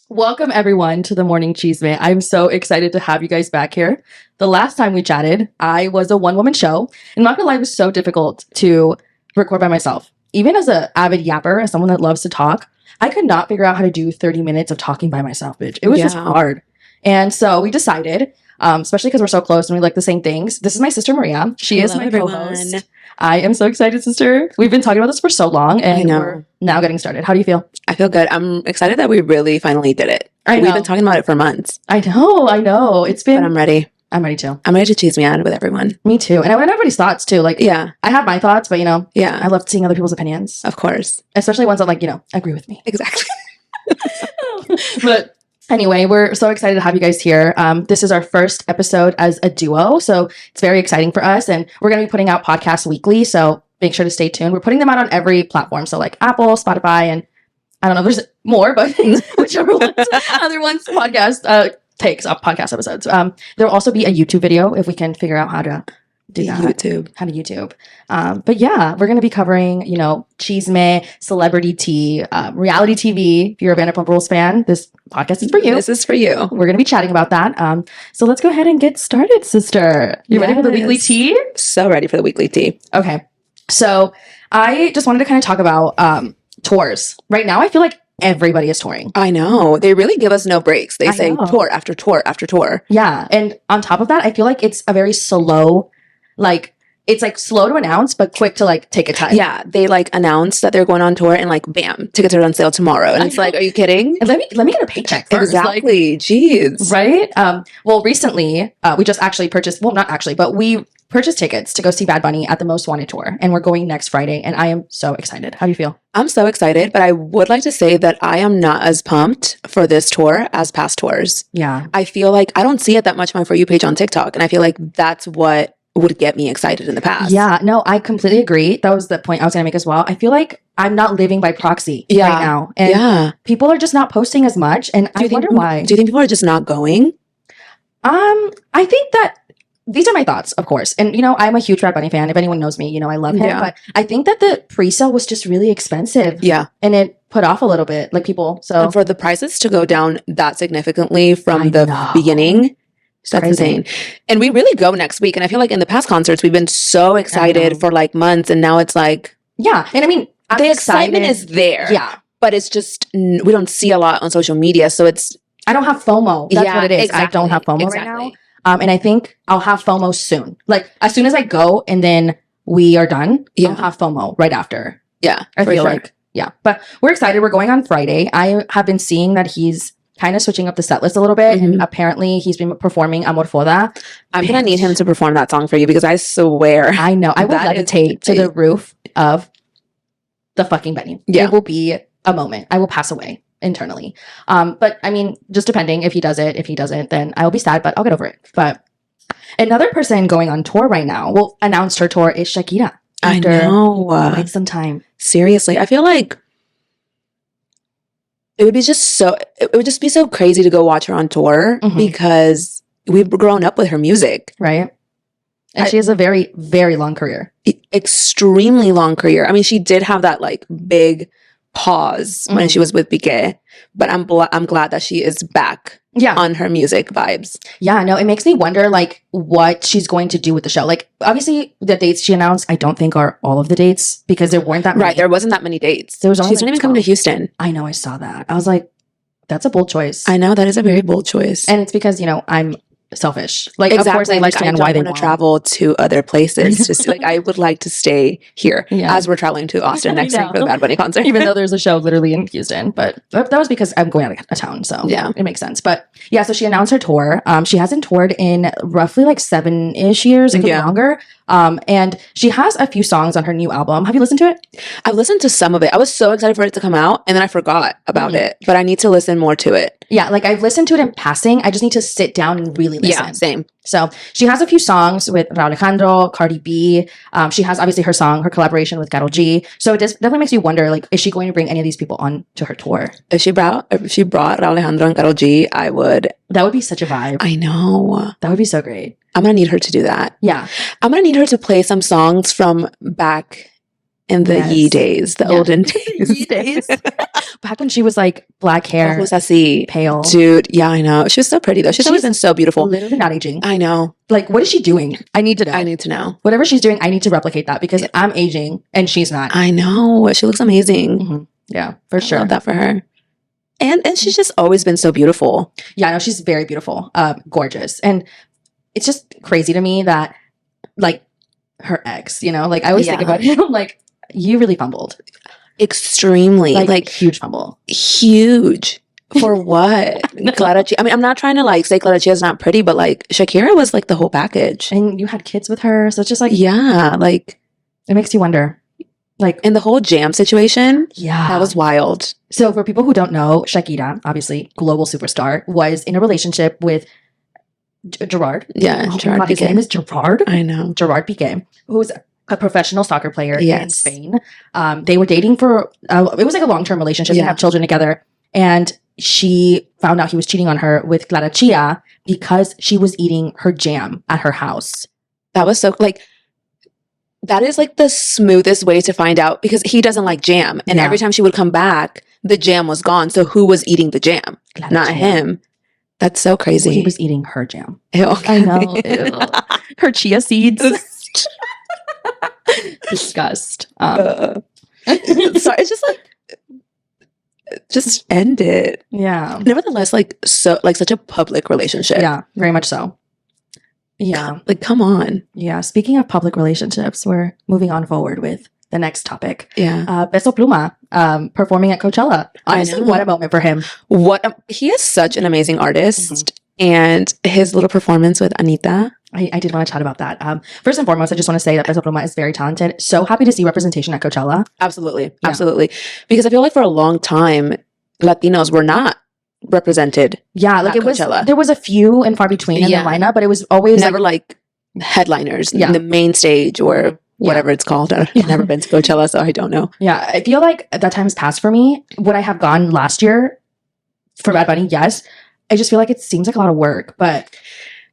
Welcome everyone to the Morning Chisme. I'm so excited to have you guys back here. The last time we chatted, I was a one-woman show, and not gonna lie, it was so difficult to record by myself. Even as an avid yapper, as someone that loves to talk, I could not figure out how to do 30 minutes of talking by myself, bitch. It was just hard. And so we decided, especially because we're so close and we like the same things. This is my sister Maria. She is my co-host. I am so excited, sister. We've been talking about this for so long, and we're now getting started. How do you feel? I feel good. I'm excited that we really finally did it. We've been talking about it for months. I know. It's been... But I'm ready. I'm ready too. I'm ready to cheese me out with everyone. Me too. And I want everybody's thoughts too. Like, I have my thoughts, but I love seeing other people's opinions. Of course. Especially ones that agree with me. Exactly. But anyway, we're so excited to have you guys here. This is our first episode as a duo, so it's very exciting for us. And we're going to be putting out podcasts weekly, so make sure to stay tuned. We're putting them out on every platform, so like Apple, Spotify, and I don't know, there's more, but whichever ones, other ones podcast takes up podcast episodes. There will also be a YouTube video if we can figure out how to do that. YouTube. But yeah, we're going to be covering, chisme, celebrity tea, reality TV. If you're a Vanderpump Rules fan, this podcast is for you. This is for you. We're going to be chatting about that. So let's go ahead and get started, sister. You ready for the weekly tea? So ready for the weekly tea. Okay. So I just wanted to kind of talk about tours. Right now, I feel like everybody is touring. I know. They really give us no breaks. They say tour after tour after tour. Yeah. And on top of that, I feel like it's a very slow, it's slow to announce, but quick to take a time. Yeah. They announce that they're going on tour and bam, tickets are on sale tomorrow. And it's are you kidding? And let me get a paycheck first. Exactly. Jeez. Right? Well, recently, we just actually purchased, well, not actually, but we purchased tickets to go see Bad Bunny at the Most Wanted tour. And we're going next Friday. And I am so excited. How do you feel? I'm so excited, but I would like to say that I am not as pumped for this tour as past tours. Yeah. I feel like I don't see it that much on my For You page on TikTok. And I feel like that's what would get me excited in the past. Yeah, no, I completely agree. That was the point I was going to make as well. I feel like I'm not living by proxy right now. And people are just not posting as much. And I wonder why. Do you think people are just not going? I think that these are my thoughts, of course. And, I'm a huge Bad Bunny fan. If anyone knows me, I love him. Yeah. But I think that the pre-sale was just really expensive. Yeah. And it put off a little bit, people. So and for the prices to go down that significantly from the beginning, that's insane. And we really go next week. And I feel like in the past concerts, we've been so excited for months. And now it's yeah. And I mean, the excitement is there. Yeah. But it's just, we don't see a lot on social media. So it's, I don't have FOMO. That's what it is. Exactly. I don't have FOMO right now. And I think I'll have FOMO soon. As soon as I go and then we are done, I'll have FOMO right after. Yeah. I feel like. But we're excited. We're going on Friday. I have been seeing that he's kind of switching up the set list a little bit. And apparently he's been performing Amor Foda. I'm going to need him to perform that song for you because I swear. I know. I will levitate to the roof of the fucking venue. Yeah. It will be a moment. I will pass away internally. But I mean, just depending if he does it. If he doesn't, then I will be sad, but I'll get over it. But another person going on tour right now, announced her tour, is Shakira. I know. Quite some time. Seriously. I feel like it would just be so crazy to go watch her on tour because we've grown up with her music. Right. And she has a very, very long career. Extremely long career. I mean, she did have that big pause when she was with Piqué, but I'm glad that she is back on her music vibes. Yeah, no, it makes me wonder what she's going to do with the show. Obviously the dates she announced, I don't think are all of the dates because there weren't that many. Right, there wasn't that many dates. There was only she's not even coming to Houston. I know, I saw that. I was like, that's a bold choice. I know, that is a very bold choice. And it's because, I'm selfish. Exactly. Of course I understand why they want to travel to other places. Just I would like to stay here as we're traveling to Austin next week for the Bad Bunny concert. Even though there's a show literally in Houston, but that was because I'm going out of town, so it makes sense. But yeah, so she announced her tour. She hasn't toured in roughly 7-ish years, a little longer. And she has a few songs on her new album. Have you listened to it? I've listened to some of it. I was so excited for it to come out, and then I forgot about it. But I need to listen more to it. Yeah, I've listened to it in passing. I just need to sit down and really listen. Yeah, same. So she has a few songs with Raul Alejandro, Cardi B. She has obviously her collaboration with Karol G. So it definitely makes you wonder, is she going to bring any of these people on to her tour? If she brought Raul Alejandro and Karol G, I would. That would be such a vibe. I know. That would be so great. I'm going to need her to do that. Yeah. I'm going to need her to play some songs from back in the Yes. ye days, the Yeah. olden days. Ye days. Back when she was like black hair, Ojos así. pale. Dude, yeah, I know. She was so pretty though. She's always She's been so beautiful. literally not aging. I know. Like, what is she doing? I need to know. I need to know. Whatever she's doing, I need to replicate that because I'm aging and she's not. I know. She looks amazing. Mhm. Yeah, for I sure. love that for her. And she's just always been so beautiful. Yeah, no, she's very beautiful, gorgeous, and it's just crazy to me that like her ex, you know, like I always think Yeah. about him, like you really fumbled, Extremely. like huge fumble. Huge. For what? Clara Chia. I mean, I'm not trying to like say Clara Chia is not pretty, but like Shakira was like the whole package. And you had kids with her, so it's just like Yeah, like it makes you wonder, like in the whole Jam situation, yeah, that was wild. So for people who don't know, Shakira, obviously global superstar, was in a relationship with Gerard. Yeah, Oh, Gerard God, his Piqué. name is Gerard. I know. Gerard Piqué, who's a professional soccer player in Yes. Spain. They were dating for it was like a long-term relationship. They Yeah. have children together, and she found out he was cheating on her with Clara Chia because she was eating her jam at her house. That was so like that is like the smoothest way to find out because he doesn't like jam. And Yeah. every time she would come back, the jam was gone. So who was eating the jam? Clara Not Chia. him. That's so crazy. He was eating her jam. Ew. I know. Ew. Her chia seeds. Disgust. Sorry, it's just like just end it. Yeah. Nevertheless, like so like such a public relationship. Yeah, very much so. Yeah. Like come on. Yeah. Speaking of public relationships, we're moving on forward with the next topic. Yeah. Peso Pluma performing at Coachella. I Honestly, know. what a moment for him. He is such an amazing artist. Mm-hmm. And his little performance with Anitta. I did want to chat about that. First and foremost, I just want to say that Peso Pluma is very talented. So happy to see representation at Coachella. Absolutely. Yeah. Absolutely. Because I feel like for a long time, Latinos were not represented. Yeah, like At it was. Coachella. There was a few and far between in Yeah. the lineup, but it was always Never like headliners Yeah. in the main stage or whatever it's called. I've never been to Coachella, so I don't know. Yeah, I feel like that time has passed for me. Would I have gone last year for Bad Bunny? Yes. I just feel like it seems like a lot of work, but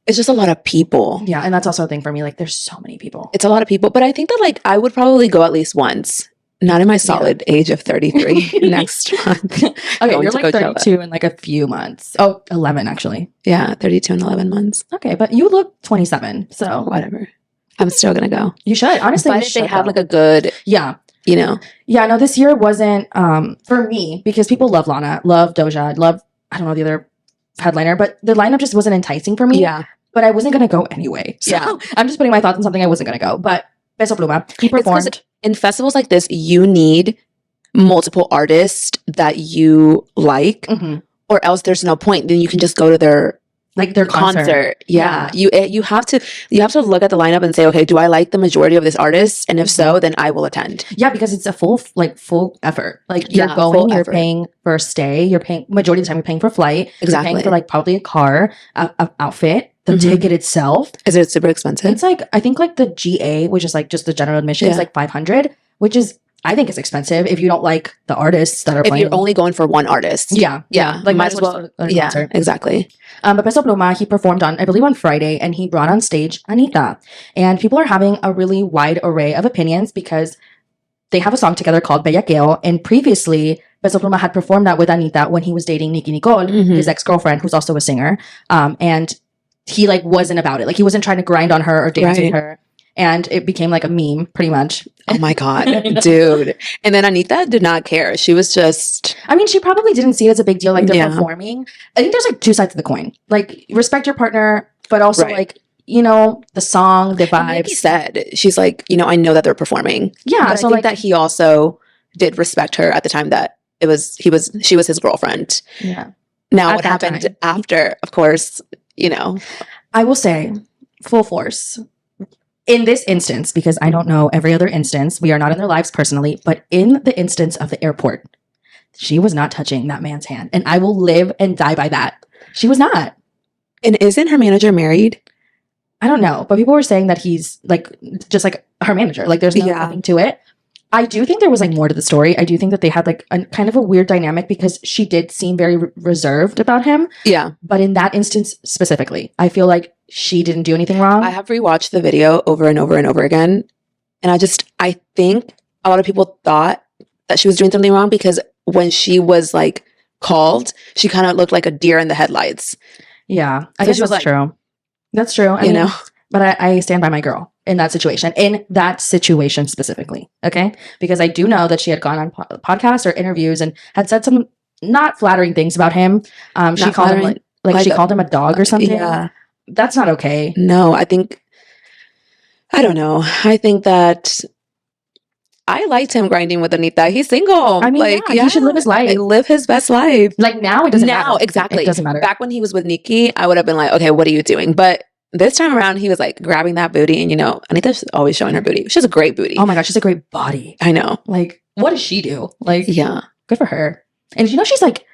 It's just a lot of people. yeah, and that's also a thing for me. Like, there's so many people. It's a lot of people. But I think that like I would probably go at least once. Not in my solid age of 33 next month. Okay, Going you're to like Coachella. 32 in like a few months. Oh, 11 actually. Yeah, 32 and 11 months. Okay, but you look 27, so Whatever. I'm still going to go. you should. Honestly, But you if they should have go. like a good, Yeah. you know, Yeah, no, this year wasn't for me because people love Lana, love Doja, love I don't know the other headliner, but the lineup just wasn't enticing for me. yeah. But I wasn't gonna go anyway. So Yeah. I'm just putting my thoughts on something I wasn't gonna go. But Peso Pluma, he 'cause performed. In festivals like this, you need multiple artists that you like, Mhm. or else there's no point. Then you can just go to their Like their concert. Yeah. You have to look at the lineup and say, okay, do I like the majority of this artist? And if so, then I will attend. Yeah, because it's a full effort. Like you're Yeah, going, full you're effort. paying for a stay, you're paying majority of the time you're paying for flight, you're Exactly. paying for like probably a car, a outfit, the Mhm. ticket itself. Is it super expensive? It's like I think like the GA, which is like just the general admission, is Yeah. like 500, which is I think it's expensive if you don't like the artists that are If playing. you're only going for one artist. yeah, Yeah. like might as well. just go to a Yeah, concert. exactly. But Peso Pluma, he performed on, I believe, on Friday, and he brought on stage Anitta. And people are having a really wide array of opinions because they have a song together called Bellakeo. And previously, Peso Pluma had performed that with Anitta when he was dating Nicki Nicole, Mhm. his ex-girlfriend, who's also a singer. And he like wasn't about it. Like he wasn't trying to grind on her or dance Right. with her. And it became like a meme, pretty much. Oh my God, dude. And then Anitta did not care. She was just, I mean, she probably didn't see it as a big deal, like they're Yeah. performing. I think there's like two sides of the coin. Like, respect your partner, but also Right. like, you know, the song, the and like he vibes. said, she's like, I know that they're performing. Yeah, But so I think like that he also did respect her at the time that she was his girlfriend. yeah. Now At what that happened time. after, of course, I will say, full force. In this instance, because I don't know every other instance, we are not in their lives personally, but in the instance of the airport, she was not touching that man's hand. And I will live and die by that. She was not. and isn't her manager married? I don't know, but people were saying that he's like just like her manager. Like there's Yeah. nothing to it. I do think there was like more to the story. I do think that they had like a kind of a weird dynamic because she did seem very reserved about him. Yeah. But in that instance specifically, I feel like she didn't do anything wrong. I have rewatched the video over and over and over again. And I think a lot of people thought that she was doing something wrong because when she was like called, she kind of looked like a deer in the headlights. Yeah, I guess she was that's like, true. That's true. I mean, but I stand by my girl in that situation specifically. Okay, because I do know that she had gone on podcasts or interviews and had said some not flattering things about him. She called him she called him a dog or something. Yeah, that's not okay. No, I don't know. I think that I liked him grinding with Anitta. He's single. I mean, he should live his life. Live his best life. Like now, it doesn't matter. Exactly. It doesn't matter. Back when he was with Nicki, I would have been like, okay, what are you doing? But this time around, he was like grabbing that booty. And Anita's always showing her booty. She has a great booty. Oh my gosh, she's a great body. I know. Like, what does she do? Like, yeah. Good for her. And she's like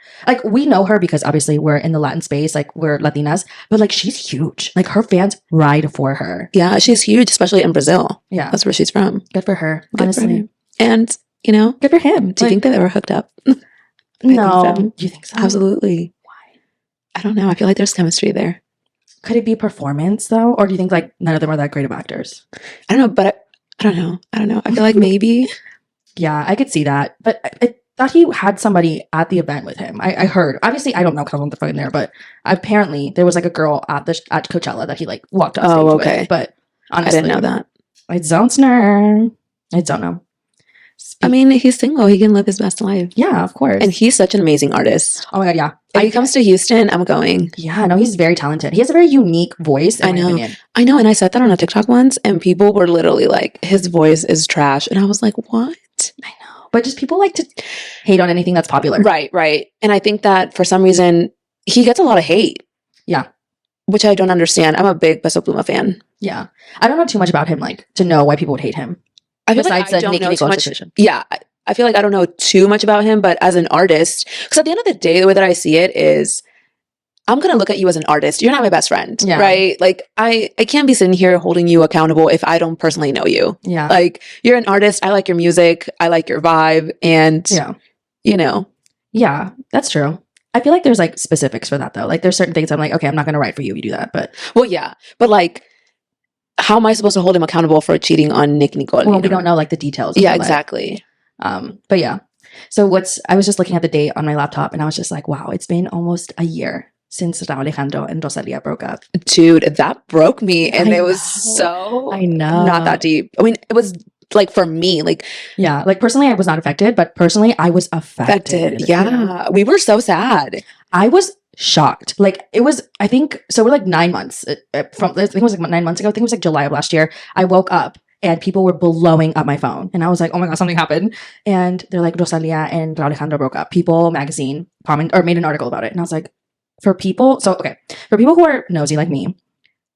we know her because obviously we're in the Latin space, like we're Latinas, but like she's huge. Like her fans ride for her. Yeah, she's huge, especially in Brazil. Yeah. That's where she's from. Good for her, honestly. And, good for him. Do you think they've ever hooked up? No. Do you think so? Absolutely. Why? I don't know. I feel like there's chemistry there. Could it be performance though? Or do you think like none of them are that great of actors? I don't know, but I don't know. I feel like maybe. Yeah, I could see that. But I thought he had somebody at the event with him. I heard. Obviously, I don't know because I wasn't fucking there, but apparently there was like a girl at Coachella that he like walked on stage with. But honestly, I didn't know that. I don't know. I don't know. I mean, he's single. He can live his best life. Yeah, of course. And he's such an amazing artist. Oh my God, yeah. If he comes to Houston, I'm going. Yeah, no, he's very talented. He has a very unique voice, in my opinion. I know. And I said that on a TikTok once, and people were literally like, his voice is trash. And I was like, what? I know. But just people like to hate on anything that's popular. Right. And I think that for some reason, he gets a lot of hate. Yeah. Which I don't understand. I'm a big Peso Pluma fan. Yeah. I don't know too much about him, like, to know why people would hate him. I feel like I don't know too much. Yeah. I feel like I don't know too much about him, but as an artist, because at the end of the day, the way that I see it is, I'm going to look at you as an artist. You're not my best friend, right? Like, I can't be sitting here holding you accountable if I don't personally know you. Yeah. Like, you're an artist. I like your music. I like your vibe. And, Yeah, that's true. I feel like there's like specifics for that though. Like there's certain things I'm like, okay, I'm not going to write for you if you do that. But well, yeah. But like, how am I supposed to hold him accountable for cheating on Nick Nicole? Well, we don't know like the details. Yeah, exactly. But yeah. So I was just looking at the date on my laptop and I was just like, wow, it's been almost a year since Raúl Alejandro and Rosalía broke up. Dude, that broke me. And it was so not that deep. I mean, it was like for me, like, yeah, like personally, I was not affected, but personally, I was affected. Yeah. We were so sad. I was shocked. Like it was, I think, so we're like 9 months from, I think it was like 9 months ago. I think it was like July of last year. I woke up and people were blowing up my phone. And I was like, oh my God, something happened. And they're like, Rosalía and Raúl Alejandro broke up. People magazine made an article about it. And I was like, for people who are nosy like me,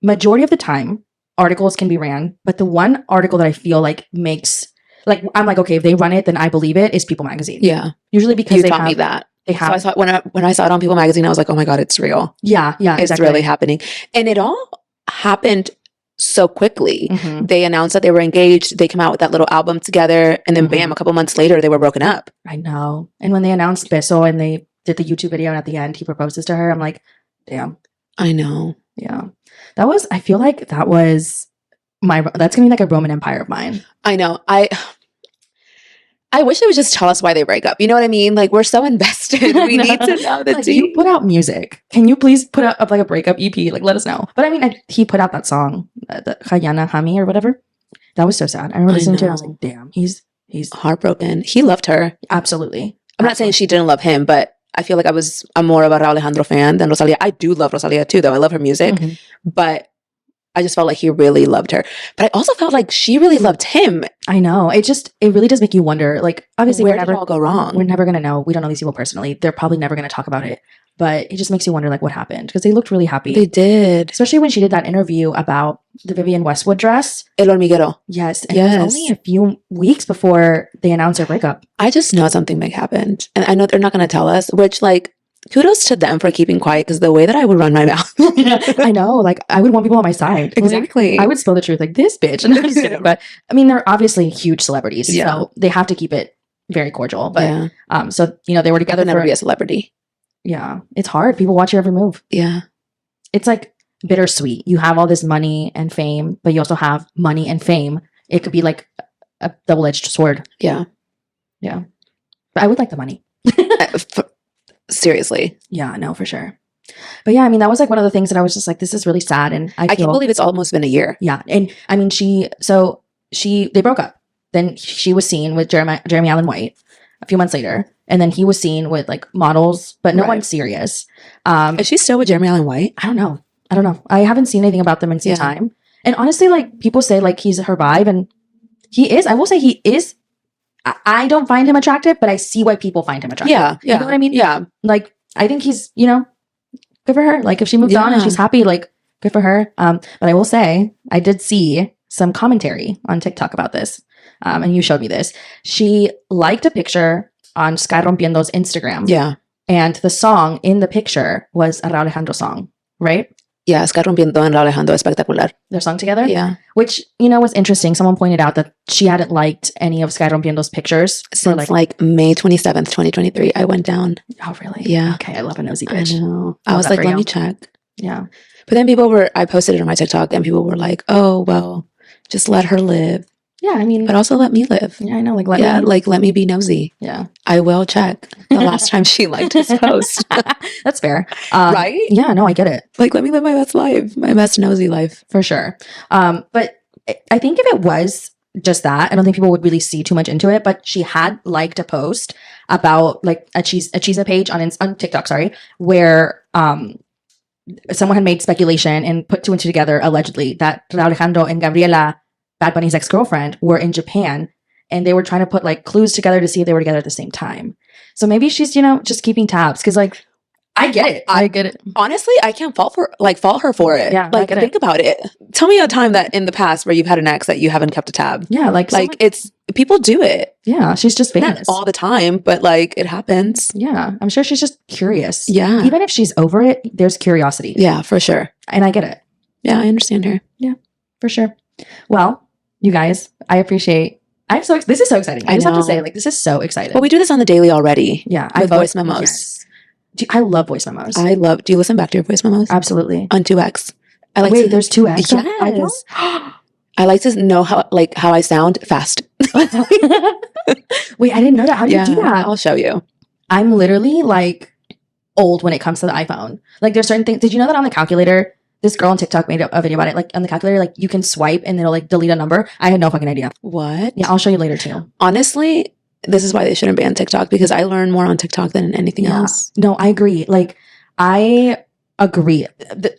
majority of the time, articles can be ran. But the one article that I feel like makes, like, I'm like, okay, if they run it, then I believe it, is People Magazine. Yeah. Usually because they taught me that. They have. So I saw when I saw it on People Magazine, I was like, oh my God, it's real. Yeah, it's really happening. And it all happened so quickly. Mm-hmm. They announced that they were engaged. They came out with that little album together. And then bam, a couple months later, they were broken up. I know. And when they announced Peso and they did the YouTube video and at the end he proposes to her, I'm like, damn. I know. Yeah. I feel like that was that's gonna be like a Roman Empire of mine. I know. I wish they would just tell us why they break up. You know what I mean? Like, we're so invested. We need to know the like, you put out music. Can you please put up like a breakup EP? Like, let us know. But I mean, he put out that song, the Hayana Hami or whatever. That was so sad. I remember listening to it. I was like, damn, he's heartbroken. He loved her. Absolutely. I'm not saying she didn't love him, but I feel like I'm more of a Raúl Alejandro fan than Rosalía. I do love Rosalía too, though. I love her music. Mm-hmm. But I just felt like he really loved her. But I also felt like she really loved him. I know. It really does make you wonder, like, obviously where did it all go wrong? We're never going to know. We don't know these people personally. They're probably never going to talk about it. But it just makes you wonder, like, what happened? Because they looked really happy. They did. Especially when she did that interview about the Vivienne Westwood dress. El Hormiguero. Yes. And it was only a few weeks before they announced their breakup. I just know something big happened. And I know they're not going to tell us, which, like, kudos to them for keeping quiet, because the way that I would run my mouth. I know. Like, I would want people on my side. Exactly. Like, I would spill the truth, like, this bitch. And I'm just kidding. But, I mean, they're obviously huge celebrities. Yeah. So they have to keep it very cordial. But, so, they were together. Never be a celebrity. Yeah. It's hard. People watch your every move. Yeah. It's like bittersweet. You have all this money and fame, but you also have money and fame. It could be like a double-edged sword. Yeah. Yeah. But I would like the money. Seriously. Yeah, no, for sure. But yeah, I mean, that was like one of the things that I was just like, this is really sad. And I can't believe it's almost been a year. Yeah. And I mean, they broke up. Then she was seen with Jeremy Allen White a few months later. And then he was seen with like models, but no one serious. Is she still with Jeremy Allen White? I don't know. I haven't seen anything about them in some time. And honestly, like people say like he's her vibe, and he is. I will say he is. I don't find him attractive, but I see why people find him attractive. Yeah. You know what I mean? Yeah. Like I think he's, good for her. Like if she moved on and she's happy, like good for her. But I will say I did see some commentary on TikTok about this. And you showed me this. She liked a picture on Sky Rompiendo's Instagram. Yeah. And the song in the picture was a Raúl Alejandro song, right? Yeah, Sky Rompiendo and Raúl Alejandro espectacular. Their song together? Yeah. Which, was interesting. Someone pointed out that she hadn't liked any of Sky Rompiendo's pictures. Since like May 27th, 2023, I went down. Oh, really? Yeah. Okay, I love a nosy bitch. I know. I was like, let me check. Yeah. But then I posted it on my TikTok and people were like, oh, well, just let her live. Yeah, I mean. But also let me live. Yeah, I know. Like, let me be nosy. Yeah. I will check the last time she liked his post. That's fair. Right? Yeah, no, I get it. Like, let me live my best life, my best nosy life. For sure. But I think if it was just that, I don't think people would really see too much into it. But she had liked a post about like a Chisme page on TikTok, where someone had made speculation and put two and two together, allegedly, that Raúl Alejandro and Gabriela, Bad Bunny's ex-girlfriend, were in Japan, and they were trying to put like clues together to see if they were together at the same time. So maybe she's, just keeping tabs, because like I get it. I get it. Honestly, I can't fault her for it. Yeah, like think about it. Tell me a time that in the past where you've had an ex that you haven't kept a tab. Yeah, like it's people do it. Yeah, she's just famous. Not all the time, but like it happens. Yeah, I'm sure she's just curious. Yeah, even if she's over it, there's curiosity. Yeah, for sure. And I get it. Yeah, I understand her. Yeah, for sure. Well, you guys, I appreciate. This is so exciting. I just have to say, like, this is so exciting. Well, we do this on the daily already. Yeah, I voice memos. Yes. I love voice memos. Do you listen back to your voice memos? Absolutely. On 2x. There's 2x. Yes. I like to know how I sound fast. Wait, I didn't know that. How do you do that? I'll show you. I'm literally like old when it comes to the iPhone. Like there's certain things. Did you know that on the calculator, this girl on TikTok made a video about it. Like on the calculator, like you can swipe and it'll like delete a number. I had no fucking idea. What? Yeah, I'll show you later too. Honestly, this is why they shouldn't ban TikTok, because I learn more on TikTok than anything else. No, I agree. Like I agree.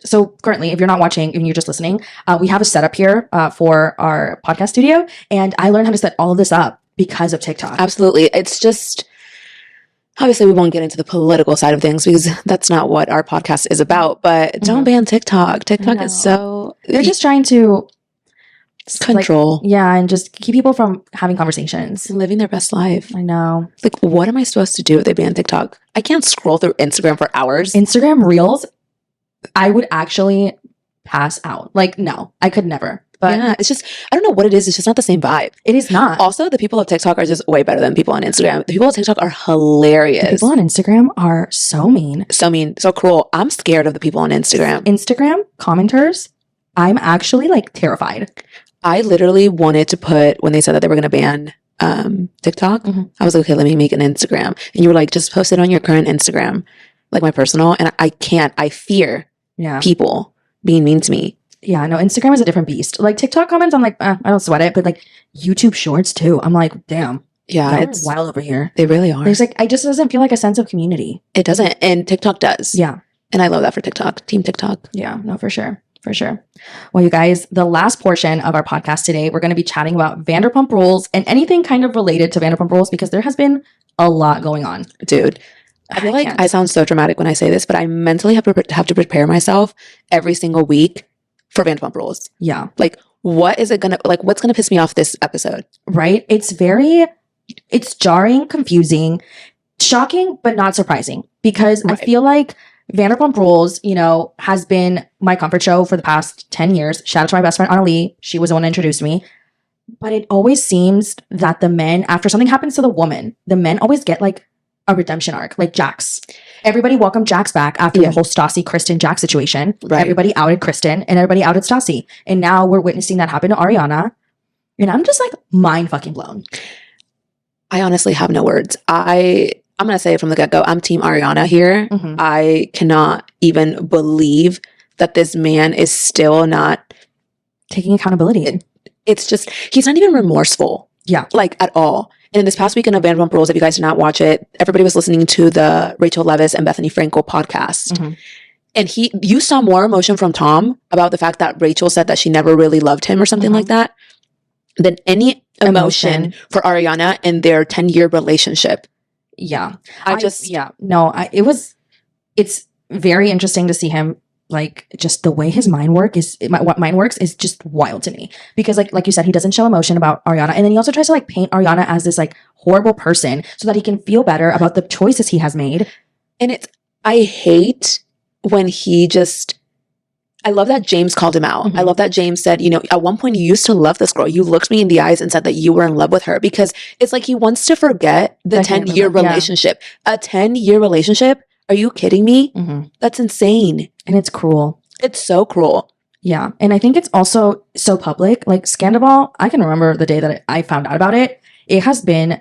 So currently, if you're not watching and you're just listening, we have a setup here for our podcast studio, and I learned how to set all of this up because of TikTok. Absolutely. It's just, obviously we won't get into the political side of things because that's not what our podcast is about, but don't ban TikTok. TikTok is so... They're just trying to... control. Like, yeah, and just keep people from having conversations. Living their best life. I know. Like, what am I supposed to do if they ban TikTok? I can't scroll through Instagram for hours. Instagram Reels, I would actually pass out. Like, no, I could never. But yeah, it's just, I don't know what it is. It's just not the same vibe. It is not. Also, the people of TikTok are just way better than people on Instagram. The people of TikTok are hilarious. The people on Instagram are so mean. So mean. So cruel. I'm scared of the people on Instagram. Instagram commenters, I'm actually like terrified. I literally wanted to put, when they said that they were going to ban TikTok, I was like, okay, let me make an Instagram. And you were like, just post it on your current Instagram, like my personal. And I can't, I fear people being mean to me. Yeah, no, Instagram is a different beast. Like TikTok comments, I'm like, I don't sweat it. But like YouTube shorts too, I'm like, damn. Yeah, it's wild over here. They really are. There's like, I just doesn't feel like a sense of community. It doesn't. And TikTok does. Yeah. And I love that for TikTok. Team TikTok. Yeah, no, for sure. For sure. Well, you guys, the last portion of our podcast today, we're going to be chatting about Vanderpump Rules and anything kind of related to Vanderpump Rules because there has been a lot going on. Dude, I feel like I sound so dramatic when I say this, but I mentally have to prepare myself every single week for Vanderpump Rules. Yeah. Like, what's going to piss me off this episode? Right? It's jarring, confusing, shocking, but not surprising because I feel like Vanderpump Rules, has been my comfort show for the past 10 years. Shout out to my best friend, Annalie. She was the one who introduced me. But it always seems that the men, after something happens to the woman, the men always get like a redemption arc, like Jax. Everybody welcomed Jax back after the whole Stassi, Kristen, Jax situation. Right. Everybody outed Kristen and everybody outed Stassi. And now we're witnessing that happen to Ariana. And I'm just like mind fucking blown. I honestly have no words. I'm going to say it from the get-go. I'm Team Ariana here. I cannot even believe that this man is still not taking accountability. It's just, he's not even remorseful. Yeah. Like at all. And in this past weekend of Vanderpump Rules, if you guys did not watch it, everybody was listening to the Rachel Leviss and Bethany Frankel podcast. And you saw more emotion from Tom about the fact that Rachel said that she never really loved him or something like that than any emotion for Ariana in their 10-year relationship. Yeah. It's very interesting to see him, like, just the way his mind works is just wild to me, because like you said, he doesn't show emotion about Ariana, and then he also tries to like paint Ariana as this like horrible person so that he can feel better about the choices he has made. And I hate when I love that James called him out. I love that James said, you know, at one point you used to love this girl. You looked me in the eyes and said that you were in love with her, because it's like he wants to forget the 10-year relationship. A 10-year relationship? Are you kidding me? That's insane. And it's cruel. It's so cruel. Yeah. And I think it's also so public. Like Sandoval, I can remember the day that I found out about it. It has been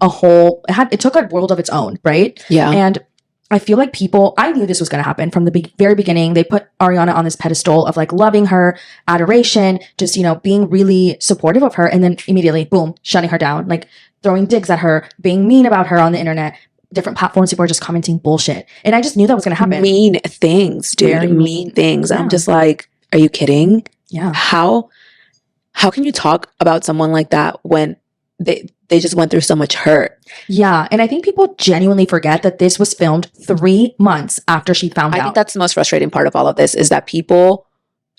it took a world of its own, right? Yeah. And I feel like I knew this was going to happen from the very beginning. They put Ariana on this pedestal of like loving her, adoration, just, you know, being really supportive of her. And then immediately, boom, shutting her down, like throwing digs at her, being mean about her on the internet. Different platforms, people are just commenting bullshit. And I just knew that was going to happen. Mean things, dude. Very mean things. Yeah. I'm just like, are you kidding? Yeah. How can you talk about someone like that when they just went through so much hurt? Yeah. And I think people genuinely forget that this was filmed 3 months after she found out. I think that's the most frustrating part of all of this, is that people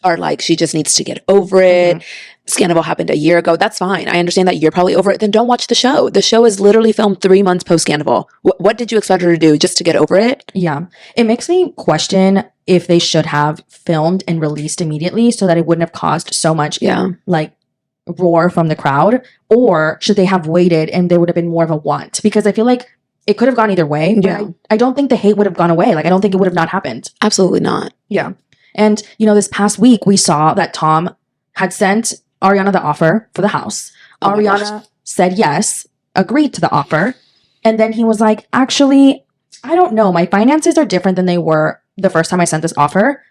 are like, she just needs to get over it. Scandal happened a year ago. That's fine. I understand that you're probably over it. Then don't watch the show. The show is literally filmed 3 months post Scandal. What did you expect her to do, just to get over it? Yeah. It makes me question if they should have filmed and released immediately so that it wouldn't have caused so much like roar from the crowd, or should they have waited and there would have been more of a want? Because I feel like it could have gone either way. Yeah. But I don't think the hate would have gone away. Like, I don't think it would have not happened. Absolutely not. Yeah. And, you know, this past week, we saw that Tom had sent Ariana the offer for the house. Ariana said yes, agreed to the offer. And then he was like, actually, I don't know. My finances are different than they were the first time I sent this offer.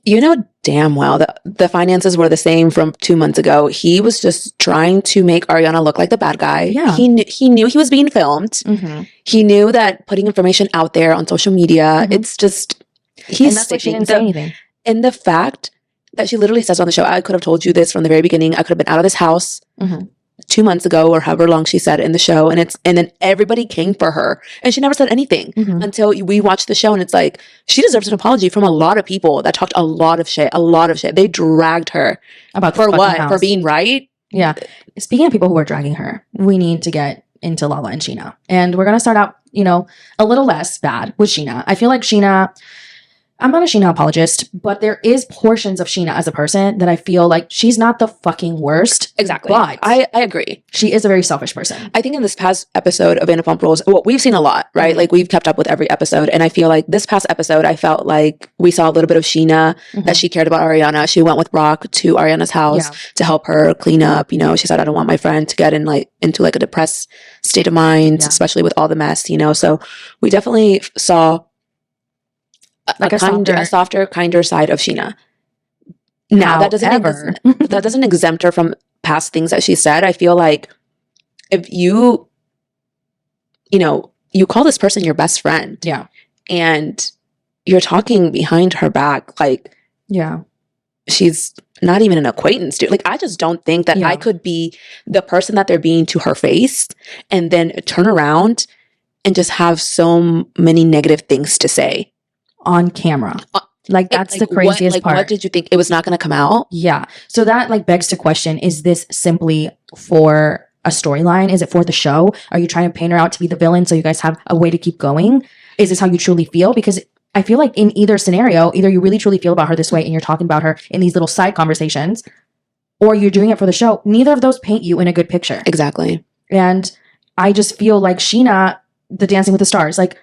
You know damn well that the finances were the same from 2 months ago. He was just trying to make Ariana look like the bad guy. Yeah. He knew he was being filmed. He knew that putting information out there on social media, it's just, he's sticking. She didn't say anything. And the fact that she literally says on the show, I could have told you this from the very beginning. I could have been out of this house 2 months ago, or however long she said in the show. And then everybody came for her. And she never said anything until we watched the show. And it's like, she deserves an apology from a lot of people that talked a lot of shit. They dragged her. For what? House. For being right? Yeah. Speaking of people who are dragging her, we need to get into Lala and Sheena. And we're going to start out, you know, a little less bad with Sheena. I feel like Sheena, I'm not a Sheena apologist, but there is portions of Sheena as a person that I feel like she's not the fucking worst. Exactly. But I agree. She is a very selfish person. I think in this past episode of Vanderpump Rules, well, we've seen a lot, right? Like, we've kept up with every episode. And I feel like this past episode, I felt like we saw a little bit of Sheena, that she cared about Ariana. She went with Brock to Ariana's house to help her clean up. You know, she said, I don't want my friend to get into like a depressed state of mind, especially with all the mess, you know? So we definitely saw like a softer, kinder side of Sheena. Now, that doesn't exempt her from past things that she said. I feel like if you call this person your best friend, and you're talking behind her back, like, she's not even an acquaintance, dude. Like, I just don't think that I could be the person that they're being to her face and then turn around and just have so many negative things to say on camera. Like, that's the craziest part. What did you think? It was not going to come out? Yeah. So that like begs to question, is this simply for a storyline? Is it for the show? Are you trying to paint her out to be the villain so you guys have a way to keep going? Is this how you truly feel? Because I feel like in either scenario, either you really truly feel about her this way and you're talking about her in these little side conversations, or you're doing it for the show. Neither of those paint you in a good picture. Exactly. And I just feel like Sheena, the Dancing with the Stars, like,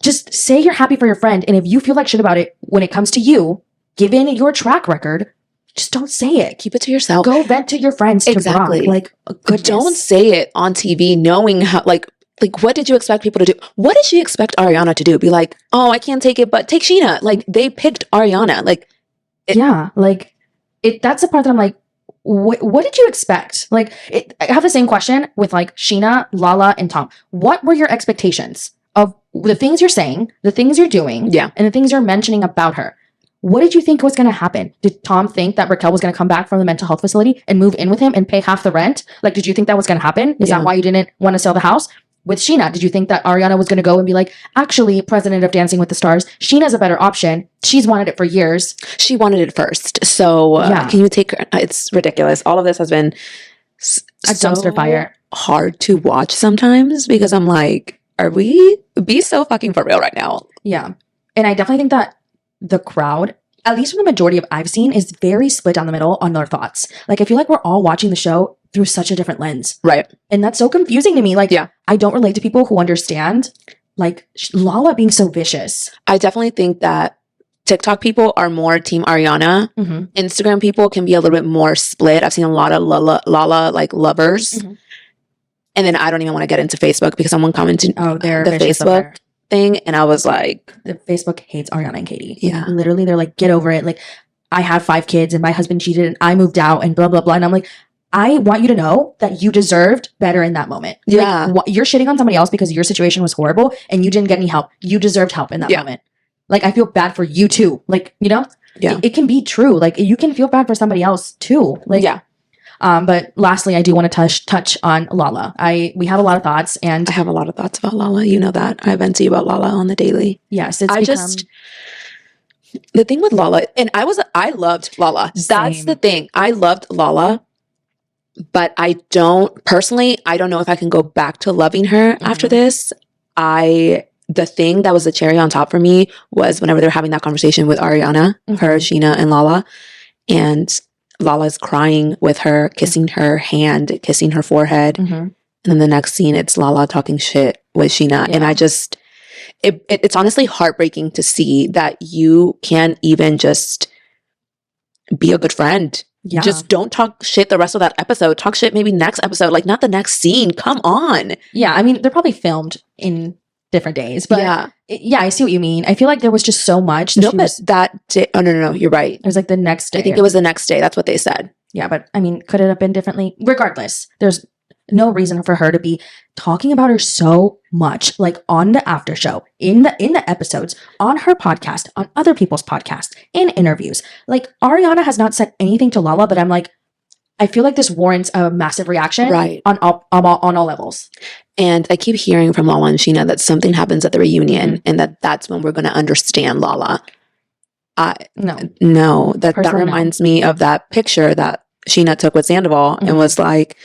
just say you're happy for your friend. And if you feel like shit about it when it comes to you, given your track record, just don't say it. Keep it to yourself. Go vent to your friends. Exactly. To Brock. Like, but don't say it on TV knowing how, like, what did you expect people to do? What did she expect Ariana to do? Be like, oh, I can't take it, but take Sheena. Like, they picked Ariana. Like, like, that's the part that I'm like, what did you expect? Like, I have the same question with like Sheena, Lala, and Tom. What were your expectations of the things you're saying, the things you're doing, and the things you're mentioning about her? What did you think was going to happen? Did Tom think that Raquel was going to come back from the mental health facility and move in with him and pay half the rent? Like, did you think that was going to happen? Is that why you didn't want to sell the house? With Sheena, did you think that Ariana was going to go and be like, actually, president of Dancing with the Stars, Sheena's a better option. She's wanted it for years. She wanted it first. So can you take her? It's ridiculous. All of this has been a dumpster fire. Hard to watch sometimes because I'm like, are we be so fucking for real right now? Yeah. And I definitely think that the crowd, at least from the majority of I've seen, is very split down the middle on their thoughts. Like, I feel like we're all watching the show through such a different lens. Right. And that's so confusing to me. Like, I don't relate to people who understand, like, Lala being so vicious. I definitely think that TikTok people are more Team Ariana. Mm-hmm. Instagram people can be a little bit more split. I've seen a lot of Lala like lovers. Mm-hmm. And then I don't even want to get into Facebook because someone commented the Facebook thing, and I was like, the Facebook hates Ariana and Katie. Yeah. Literally, they're like, get over it. Like, I have 5 kids and my husband cheated and I moved out and blah, blah, blah. And I'm like, I want you to know that you deserved better in that moment. Yeah. Like, you're shitting on somebody else because your situation was horrible and you didn't get any help. You deserved help in that moment. Like, I feel bad for you too. Like, you know, it can be true. Like, you can feel bad for somebody else too. Like, but lastly, I do want to touch on Lala. We have a lot of thoughts, and I have a lot of thoughts about Lala. You know that. I vent to you about Lala on the daily. Yes, the thing with Lala, and I loved Lala. Same. That's the thing. I loved Lala, but I don't know if I can go back to loving her after this. The thing that was the cherry on top for me was whenever they were having that conversation with Ariana, her, Sheena, and Lala, and Lala's crying with her, kissing her hand, kissing her forehead. And then the next scene, it's Lala talking shit with Sheena. And I just, it's honestly heartbreaking to see that you can't even just be a good friend. Yeah. Just don't talk shit the rest of that episode. Talk shit maybe next episode, like not the next scene. Come on. Yeah, I mean, they're probably filmed in different days, but I see what you mean. I feel like there was just so much. That day, no, you're right. It was like the next day. I think it was the next day. That's what they said. Yeah, but I mean, could it have been differently? Regardless, there's no reason for her to be talking about her so much, like on the after show, in the episodes, on her podcast, on other people's podcasts, in interviews. Like, Ariana has not said anything to Lala, but I'm like, I feel like this warrants a massive reaction, on all levels. And I keep hearing from Lala and Sheena that something happens at the reunion, and that's when we're going to understand Lala. No, that reminds me of that picture that Sheena took with Sandoval and was like,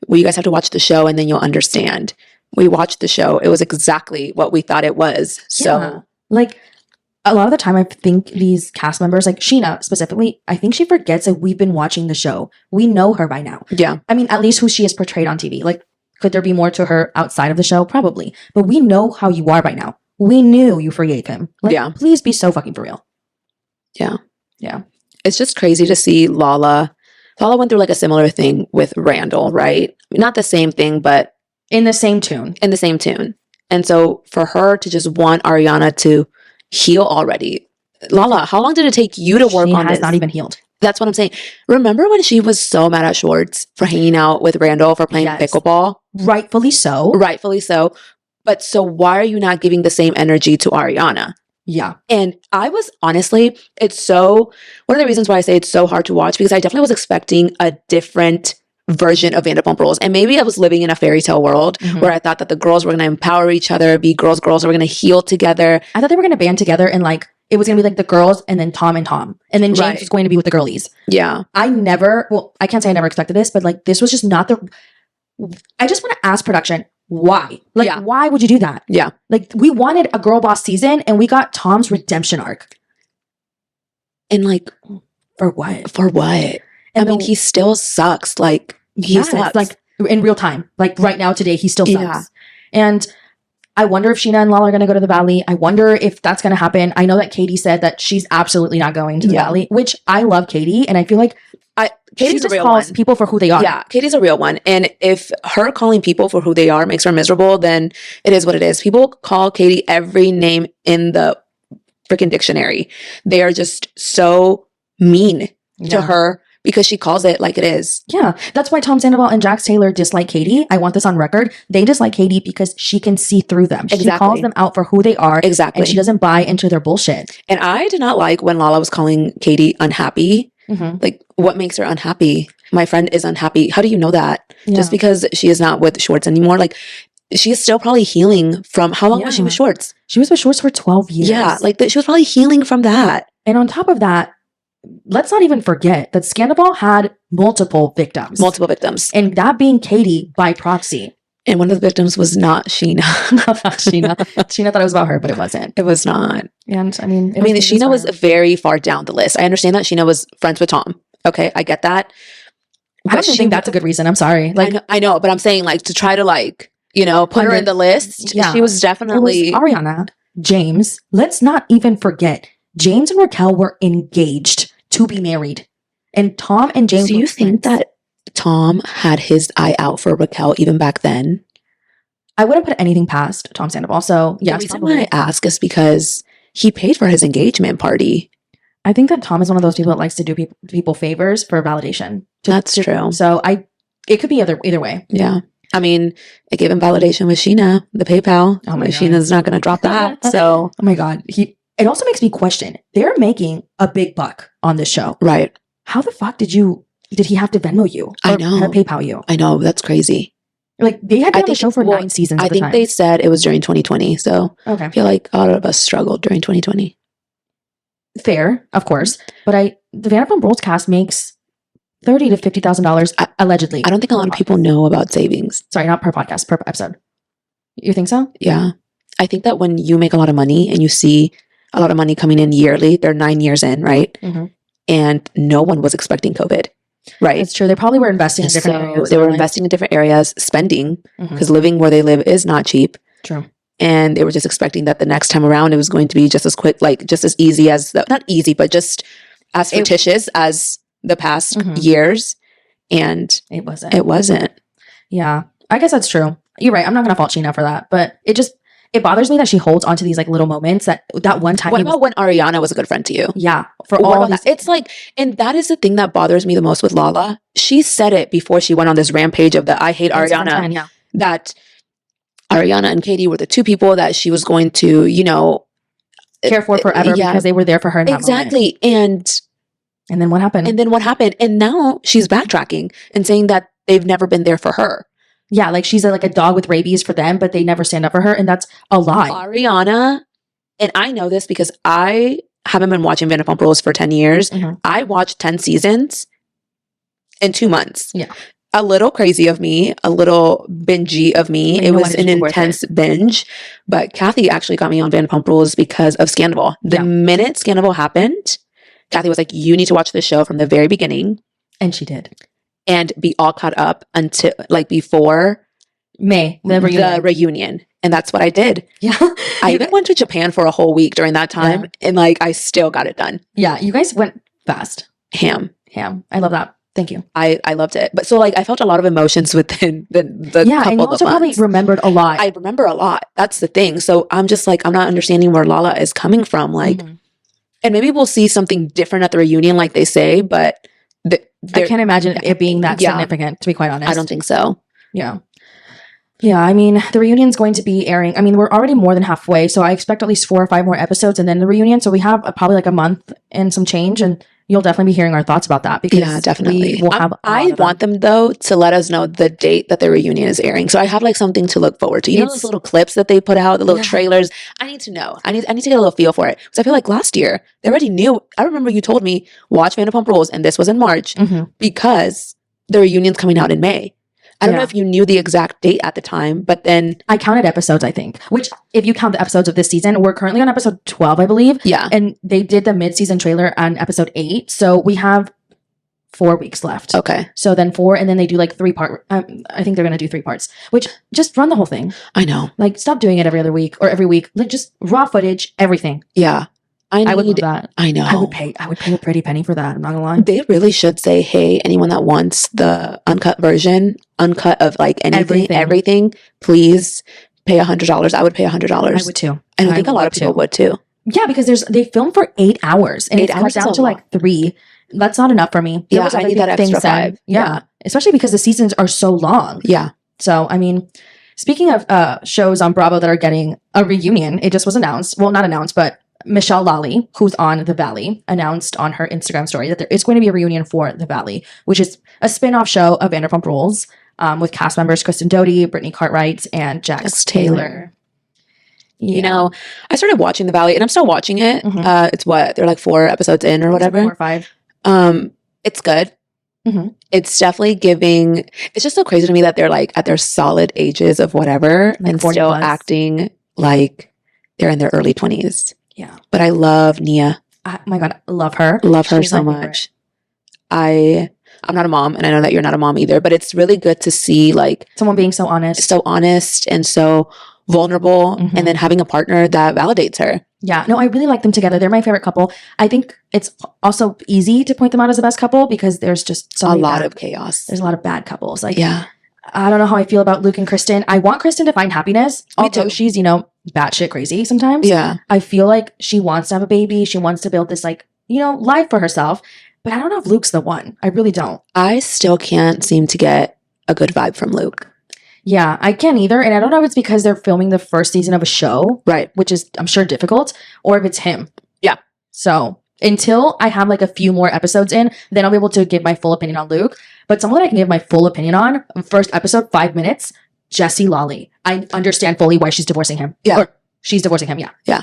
well, you guys have to watch the show and then you'll understand. We watched the show. It was exactly what we thought it was. So, like, a lot of the time, I think these cast members, like Sheena specifically, I think she forgets that we've been watching the show. We know her by now. Yeah. I mean, at least who she is portrayed on TV. Like, could there be more to her outside of the show? Probably. But we know how you are by now. We knew you forgave him. Like, please be so fucking for real. Yeah. Yeah. It's just crazy to see Lala. Lala went through like a similar thing with Randall, right? Not the same thing, but in the same tune. And so for her to just want Ariana to heal already. Lala, how long did it take you to work on this? She has not even healed. That's what I'm saying. Remember when she was so mad at Schwartz for hanging out with Randall for playing pickleball? Rightfully so. But so why are you not giving the same energy to Ariana? Yeah. And I was honestly, one of the reasons why I say it's so hard to watch, because I definitely was expecting a different version of Vanderpump Rules. And maybe I was living in a fairy tale world where I thought that the girls were going to empower each other, be girls were going to heal together. I thought they were going to band together and like, it was going to be like the girls and then Tom. And then James was going to be with the girlies. Yeah. I can't say I never expected this, but like, this was just not I just want to ask production, why? Like, why would you do that? Yeah. Like, we wanted a girl boss season and we got Tom's redemption arc. And like, for what? And I mean, he still sucks. Like, he sucks. Like, in real time. Like, right now, today, he still sucks. And I wonder if Sheena and Lala are going to go to the Valley. I wonder if that's going to happen. I know that Katie said that she's absolutely not going to the Valley, which I love Katie. And I feel like Katie just calls people for who they are. Yeah, Katie's a real one. And if her calling people for who they are makes her miserable, then it is what it is. People call Katie every name in the freaking dictionary. They are just so mean to her because she calls it like it is. Yeah, that's why Tom Sandoval and Jax Taylor dislike Katie. I want this on record. They dislike Katie because she can see through them. She calls them out for who they are. Exactly. And she doesn't buy into their bullshit. And I did not like when Lala was calling Katie unhappy. Like, what makes her unhappy? My friend is unhappy. How do you know that? Just because she is not with Schwartz anymore? Like, she is still probably healing from how long was she with Schwartz? She was with Schwartz for 12 years. Yeah, like she was probably healing from that. And on top of that, let's not even forget that Sandoval had multiple victims. And that being Katie by proxy. And one of the victims was not Sheena. Sheena thought it was about her, but it wasn't. It was not. And I mean, Sheena was very far down the list. I understand that Sheena was friends with Tom. Okay, I get that. I don't think that's a good reason. I'm sorry. Like, I know, but I'm saying like to try to like, put her in the list. Yeah. She was definitely Ariana, James. Let's not even forget James and Raquel were engaged to be married. And Tom and James. Do you think that Tom had his eye out for Raquel even back then? I wouldn't put anything past Tom Sandoval. So yeah, the reason why I ask is because he paid for his engagement party. I think that Tom is one of those people that likes to do people favors for validation. That's true. So it could be either way. Yeah. I mean, it gave him validation with Sheena, the PayPal. Oh my God. Sheena's not going to drop that. So, oh my God. It also makes me question. They're making a big buck on this show. Right. How the fuck did he have to Venmo you? I know. Or PayPal you? I know. That's crazy. Like, they had been on the show for 9 seasons. I think they said it was during 2020. So I feel like a lot of us struggled during 2020. Fair, of course. But the Vanderpump Rules cast makes $30,000 to $50,000 allegedly. I don't think a lot of people know about savings. Sorry, not per podcast, per episode. You think so? Yeah. I think that when you make a lot of money and you see a lot of money coming in yearly, they're 9 years in, right? And no one was expecting COVID. Right. It's true. They probably were investing in different areas. They were investing in different areas, spending, because living where they live is not cheap. True. And they were just expecting that the next time around it was going to be just as quick, like just as easy as, not easy, but just as fictitious as the past years. And it wasn't. It wasn't. Yeah. I guess that's true. You're right. I'm not going to fault Sheena for that. But it bothers me that she holds onto these like little moments that one time. What about when Ariana was a good friend to you? Yeah. For all these. It's like, and that is the thing that bothers me the most with Lala. She said it before she went on this rampage of the I hate Ariana. That Ariana and Katie were the two people that she was going to, care for forever because they were there for her in that exactly. moment. And then what happened? And now she's backtracking and saying that they've never been there for her. Yeah, like she's like a dog with rabies for them, but they never stand up for her, and that's a lie. Ariana, and I know this because I haven't been watching Vanderpump Rules for 10 years. I watched 10 seasons in 2 months. Yeah. A little crazy of me, a little bingey of me. It was an intense binge, but Kathy actually got me on Vanderpump Rules because of Scandal. The minute Scandal happened, Kathy was like, you need to watch this show from the very beginning. And she did. And be all caught up until like before May, the reunion. And that's what I did. Yeah. I even went to Japan for a whole week during that time. And like, I still got it done. Yeah. You guys went fast. Ham. I love that. Thank you. I loved it. But so like, I felt a lot of emotions within the couple of months. And you also probably remembered a lot. I remember a lot. That's the thing. So I'm just like, I'm not understanding where Lala is coming from. Like, and maybe we'll see something different at the reunion, like they say, but I can't imagine it being that significant, to be quite honest. I don't think so. Yeah. Yeah, I mean, the reunion's going to be airing. I mean, we're already more than halfway, so I expect at least 4 or 5 more episodes and then the reunion. So we have probably like a month and some change, and you'll definitely be hearing our thoughts about that. Because definitely. I want them though to let us know the date that the reunion is airing, so I have like something to look forward to. You know those little clips that they put out, the little trailers. I need to know. I need to get a little feel for it, because I feel like last year they already knew. I remember you told me watch Vanderpump Rules, and this was in March because the reunion's coming out in May. I don't know if you knew the exact date at the time, but then I counted episodes, I think, which if you count the episodes of this season, we're currently on episode 12, I believe. Yeah. And they did the mid-season trailer on episode 8. So we have 4 weeks left. Okay. So then 4, and then they do like 3-part. I think they're going to do 3 parts, which just run the whole thing. I know. Like, stop doing it every other week or every week. Like, just raw footage, everything. Yeah. I would love that. I know. I would pay a pretty penny for that. I'm not gonna lie. They really should say, hey, anyone that wants the uncut version, uncut of like anything, everything, please pay $100. I would pay $100. I would too. And I think a lot of people would too. Yeah, because they film for 8 hours and it comes down to like 3. That's not enough for me. Yeah, I need that extra 5. Yeah, especially because the seasons are so long. Yeah. So, I mean, speaking of shows on Bravo that are getting a reunion, it just was announced. Well, not announced, but Michelle Lally, who's on The Valley, announced on her Instagram story that there is going to be a reunion for The Valley, which is a spin-off show of Vanderpump Rules with cast members Kristen Doty, Brittany Cartwright, and Jax Taylor. Yeah. You know, I started watching The Valley, and I'm still watching it. It's they're like 4 episodes in or whatever. 4 or 5. It's good. It's definitely giving. It's just so crazy to me that they're like at their solid ages of whatever, like and still plus. Acting like they're in their early 20s. Yeah. But I love Nia. Oh my God, I love her. Love her so much. I'm not a mom, and I know that you're not a mom either, but it's really good to see like someone being so honest. So honest and so vulnerable, and then having a partner that validates her. Yeah, no, I really like them together. They're my favorite couple. I think it's also easy to point them out as the best couple because there's just a lot of chaos. There's a lot of bad couples. Like, yeah. I don't know how I feel about Luke and Kristen. I want Kristen to find happiness. Although she's, batshit crazy sometimes. Yeah. I feel like she wants to have a baby. She wants to build this, like, life for herself. But I don't know if Luke's the one. I really don't. I still can't seem to get a good vibe from Luke. Yeah, I can't either. And I don't know if it's because they're filming the first season of a show. Right. Which is, I'm sure, difficult. Or if it's him. Yeah. So until I have like a few more episodes in, then I'll be able to give my full opinion on Luke. But someone that I can give my full opinion on, first episode, 5 minutes, Jesse Lawley. I understand fully why she's divorcing him. Yeah. Or she's divorcing him, yeah. Yeah.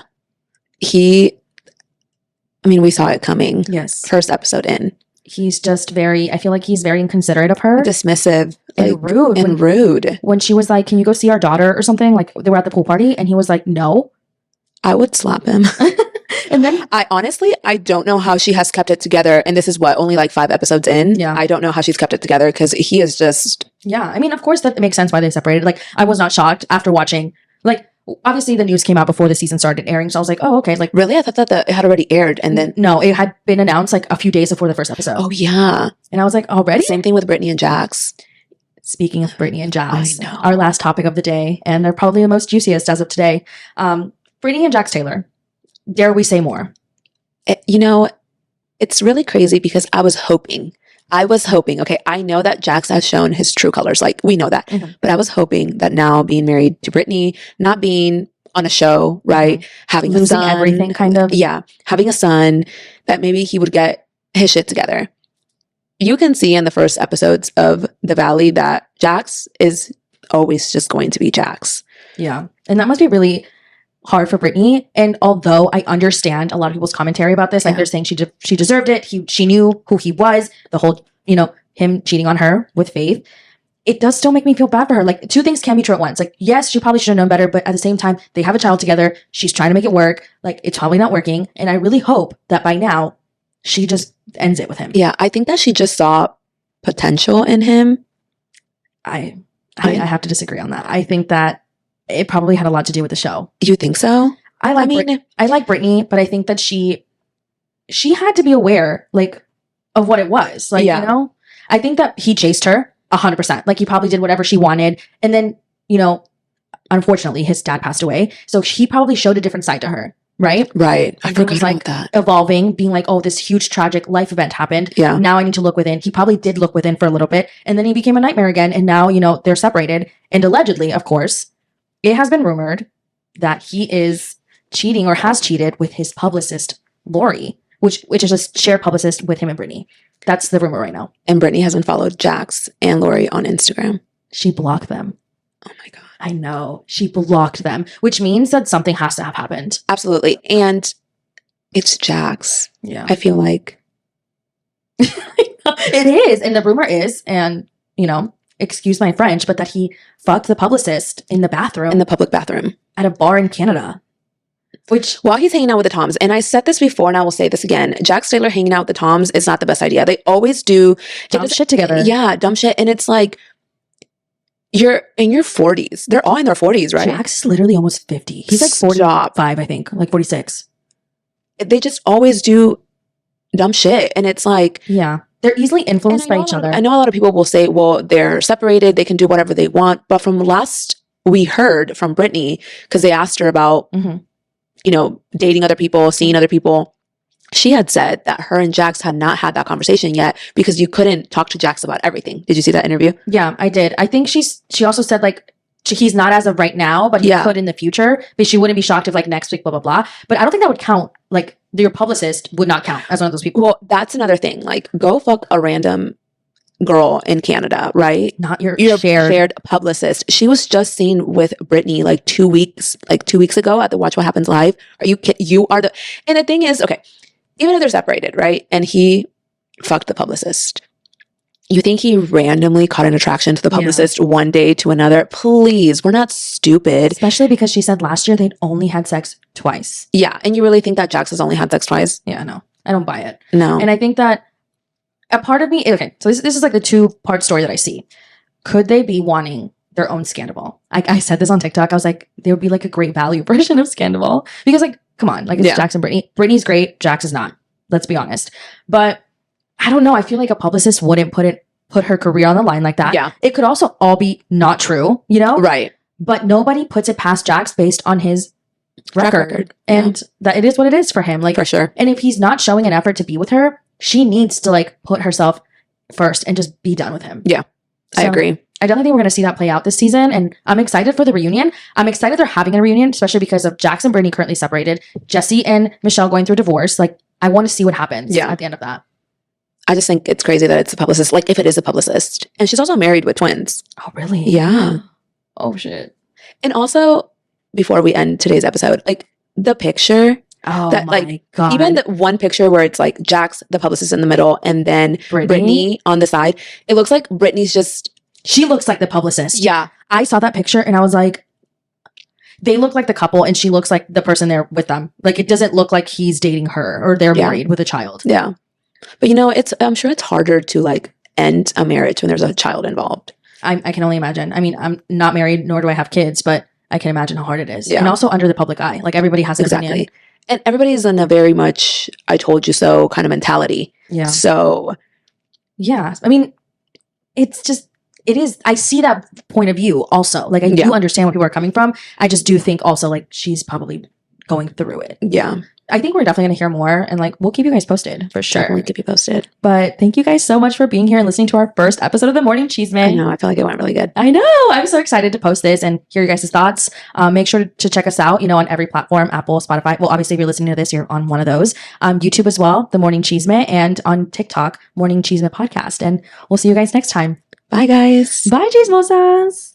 We saw it coming. Yes. First episode in. He's just I feel like he's very inconsiderate of her. Dismissive. And rude. And rude. When she was like, can you go see our daughter or something? Like, they were at the pool party and he was like, no. I would slap him. And then I don't know how she has kept it together. And this is only like 5 episodes in. Yeah. I don't know how she's kept it together because he is just. Yeah. I mean, of course that makes sense why they separated. Like, I was not shocked after watching, like, obviously the news came out before the season started airing. So I was like, oh, okay. Like, really? I thought that it had already aired. And then. No, it had been announced like a few days before the first episode. Oh, yeah. And I was like, already? Same thing with Brittany and Jax. Speaking of Brittany and Jax, I know. Our last topic of the day, and they're probably the most juiciest as of today. Brittany and Jax Taylor. Dare we say more? It's really crazy because I was hoping, okay, I know that Jax has shown his true colors. Like, we know that. But I was hoping that now being married to Brittany, not being on a show, right? Having losing a son, everything kind of. Yeah. Having a son, that maybe he would get his shit together. You can see in the first episodes of The Valley that Jax is always just going to be Jax. Yeah. And that must be really hard for Brittany. And although I understand a lot of people's commentary about this, like they're saying she deserved it. She knew who he was, the whole, him cheating on her with Faith. It does still make me feel bad for her. Like, 2 things can be true at once. Like, yes, she probably should have known better, but at the same time, they have a child together. She's trying to make it work. Like, it's probably not working. And I really hope that by now she just ends it with him. Yeah, I think that she just saw potential in him. I have to disagree on that. I think that it probably had a lot to do with the show. You think so? I like Brittany, but I think that she had to be aware, like, of what it was. Like, I think that he chased her 100%. Like, he probably did whatever she wanted. And then, unfortunately, his dad passed away. So he probably showed a different side to her. Right? Right. I forgot about that. Evolving, being like, oh, this huge tragic life event happened. Yeah. Now I need to look within. He probably did look within for a little bit. And then he became a nightmare again. And now, they're separated. And allegedly, of course, it has been rumored that he is cheating or has cheated with his publicist, Lori, which is a shared publicist with him and Brittany. That's the rumor right now. And Brittany hasn't followed Jax and Lori on Instagram. She blocked them. Oh my God. I know. She blocked them, which means that something has to have happened. Absolutely. And it's Jax. Yeah. I feel like. It is. And the rumor is, and, excuse my French, but that he fucked the publicist in the bathroom. In the public bathroom. At a bar in Canada. Which, while he's hanging out with the Toms, and I said this before and I will say this again, Jax Taylor hanging out with the Toms is not the best idea. They always do dumb shit together. Yeah, dumb shit. And it's like, you're in your 40s. They're all in their 40s, right? Jax is literally almost 50. He's like 45, I think. Like 46. They just always do dumb shit. And it's like... Yeah. They're easily influenced by each other. I know a lot of people will say, well, they're separated. They can do whatever they want. But from last we heard from Brittany, because they asked her about... you know, dating other people, seeing other people. She had said that her and Jax had not had that conversation yet because you couldn't talk to Jax about everything. Did you see that interview? Yeah, I did. I think she also said like he's not as of right now, but he could in the future. But she wouldn't be shocked if like next week, blah, blah, blah. But I don't think that would count. Like your publicist would not count as one of those people. Well, that's another thing. Like go fuck a random girl in Canada, right? Not your shared publicist. She was just seen with Brittany like 2 weeks ago at the Watch What Happens Live. Are you kidding? You are the... And the thing is, okay, even if they're separated, right? And he fucked the publicist. You think he randomly caught an attraction to the publicist one day to another? Please, we're not stupid. Especially because she said last year they'd only had sex twice. Yeah, and you really think that Jax has only had sex twice? Yeah, no. I don't buy it. No. And I think that a part of me, okay, so this is like the 2-part story that I see. Could they be wanting their own Scandal? I said this on TikTok. I was like, there would be like a great value version of Scandal. Because like, come on, like it's Jax and Brittany. Brittany's great, Jax is not. Let's be honest. But I don't know. I feel like a publicist wouldn't put her career on the line like that. Yeah. It could also all be not true, you know? Right. But nobody puts it past Jax based on his record. And that it is what it is for him. Like, for sure. And if he's not showing an effort to be with her, she needs to like put herself first and just be done with him. Yeah, I agree. I definitely think we're going to see that play out this season. And I'm excited for the reunion. I'm excited they're having a reunion, especially because of Jax and Brittany currently separated. Jesse and Michelle going through a divorce. Like, I want to see what happens at the end of that. I just think it's crazy that it's a publicist. Like, if it is a publicist. And she's also married with twins. Oh, really? Yeah. Oh, shit. And also, before we end today's episode, like, the picture... Oh that, my like, God. Even the one picture where it's like Jax, the publicist, in the middle, and then Brittany on the side. It looks like Brittany's just... She looks like the publicist. Yeah. I saw that picture and I was like, they look like the couple and she looks like the person there with them. Like, it doesn't look like he's dating her or they're married with a child. Yeah. But you know, I'm sure it's harder to like end a marriage when there's a child involved. I can only imagine. I mean, I'm not married, nor do I have kids, but I can imagine how hard it is. Yeah. And also under the public eye. Like, everybody has an opinion. And everybody's in a very much I told you so kind of mentality. Yeah. So yeah. I mean, it's just, it is, I see that point of view also. Like, I do understand where people are coming from. I just do think also like she's probably going through it. Yeah. I think we're definitely going to hear more and like we'll keep you guys posted for sure. Definitely keep you posted. But thank you guys so much for being here and listening to our first episode of the Morning Chisme. I know. I feel like it went really good. I know. I'm so excited to post this and hear your guys' thoughts. Make sure to check us out, on every platform, Apple, Spotify. Well, obviously, if you're listening to this, you're on one of those. YouTube as well, The Morning Chisme, and on TikTok, Morning Chisme Podcast. And we'll see you guys next time. Bye, guys. Bye, chismosas.